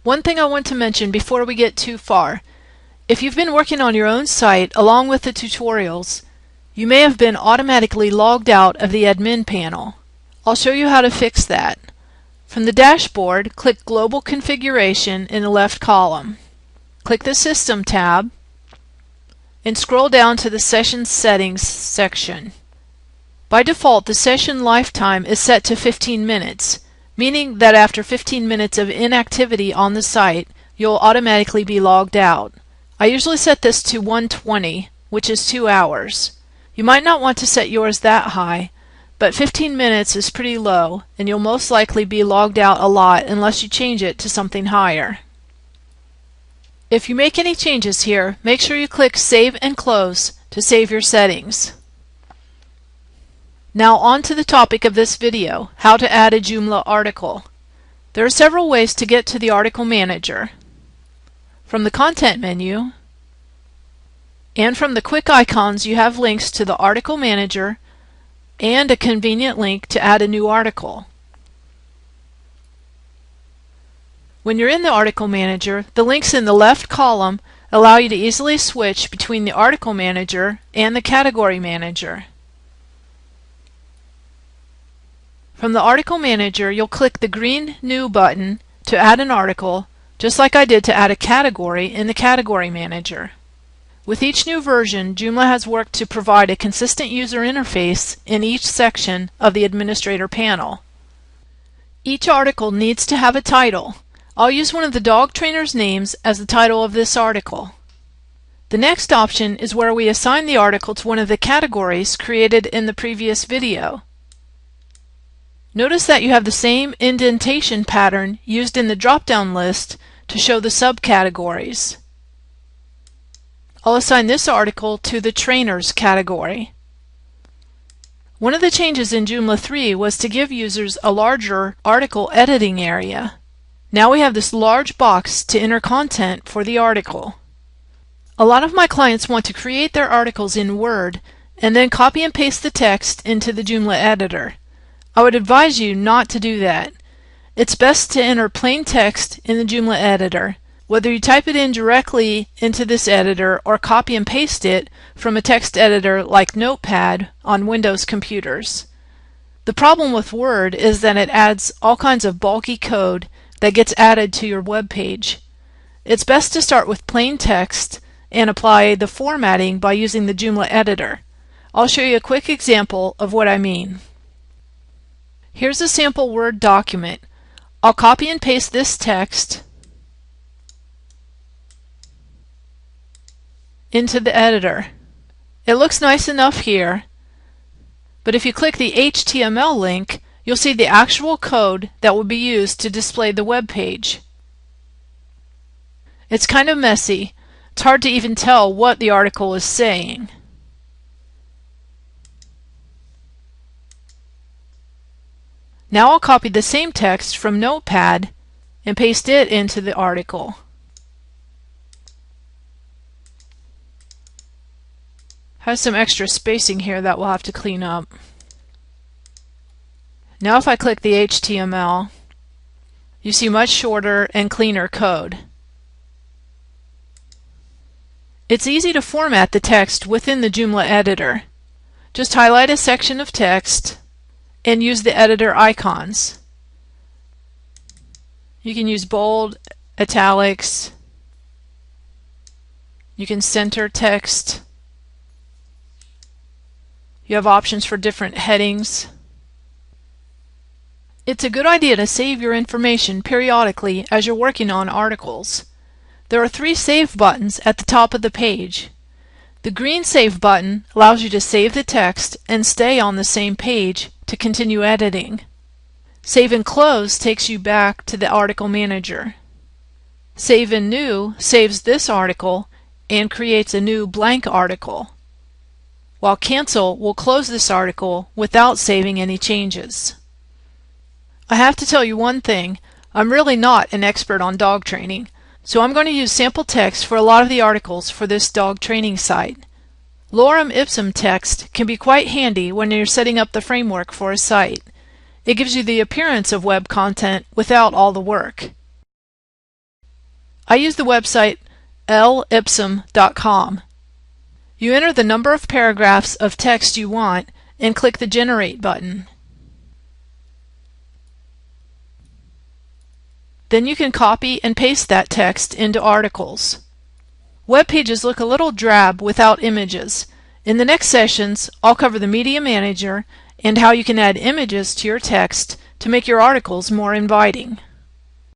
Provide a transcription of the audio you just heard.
One thing I want to mention before we get too far. If you've been working on your own site along with the tutorials, you may have been automatically logged out of the admin panel. I'll show you how to fix that. From the dashboard, click Global Configuration in the left column. Click the System tab and scroll down to the Session Settings section. By default, the session lifetime is set to 15 minutes, meaning that after 15 minutes of inactivity on the site, you'll automatically be logged out. I usually set this to 120, which is 2 hours. You might not want to set yours that high, but 15 minutes is pretty low, and you'll most likely be logged out a lot unless you change it to something higher. If you make any changes here, make sure you click Save and Close to save your settings. Now on to the topic of this video, how to add a Joomla article. There are several ways to get to the article manager. From the Content menu, and from the quick icons, you have links to the article manager and a convenient link to add a new article. When you're in the article manager, the links in the left column allow you to easily switch between the article manager and the category manager. From the article manager, you'll click the green New button to add an article, just like I did to add a category in the category manager. With each new version, Joomla has worked to provide a consistent user interface in each section of the administrator panel. Each article needs to have a title. I'll use one of the dog trainers' names as the title of this article. The next option is where we assign the article to one of the categories created in the previous video. Notice that you have the same indentation pattern used in the drop-down list to show the subcategories. I'll assign this article to the Trainers category. One of the changes in Joomla 3 was to give users a larger article editing area. Now we have this large box to enter content for the article. A lot of my clients want to create their articles in Word and then copy and paste the text into the Joomla editor. I would advise you not to do that. It's best to enter plain text in the Joomla editor, whether you type it in directly into this editor or copy and paste it from a text editor like Notepad on Windows computers. The problem with Word is that it adds all kinds of bulky code that gets added to your web page. It's best to start with plain text and apply the formatting by using the Joomla editor. I'll show you a quick example of what I mean. Here's a sample Word document. I'll copy and paste this text into the editor. It looks nice enough here, but if you click the HTML link, you'll see the actual code that will be used to display the web page. It's kind of messy. It's hard to even tell what the article is saying. Now I'll copy the same text from Notepad and paste it into the article. Has some extra spacing here that we'll have to clean up. Now if I click the HTML, you see much shorter and cleaner code. It's easy to format the text within the Joomla editor. Just highlight a section of text and use the editor icons. You can use bold, italics, you can center text. You have options for different headings. It's a good idea to save your information periodically as you're working on articles. There are 3 save buttons at the top of the page. The green save button allows you to save the text and stay on the same page to continue editing. Save and Close takes you back to the article manager. Save and New saves this article and creates a new blank article, while Cancel will close this article without saving any changes. I have to tell you one thing, I'm really not an expert on dog training, so I'm going to use sample text for a lot of the articles for this dog training site. Lorem ipsum text can be quite handy when you're setting up the framework for a site. It gives you the appearance of web content without all the work. I use the website lipsum.com. You enter the number of paragraphs of text you want and click the Generate button. Then you can copy and paste that text into articles. Web pages look a little drab without images. In the next sessions, I'll cover the Media Manager and how you can add images to your text to make your articles more inviting.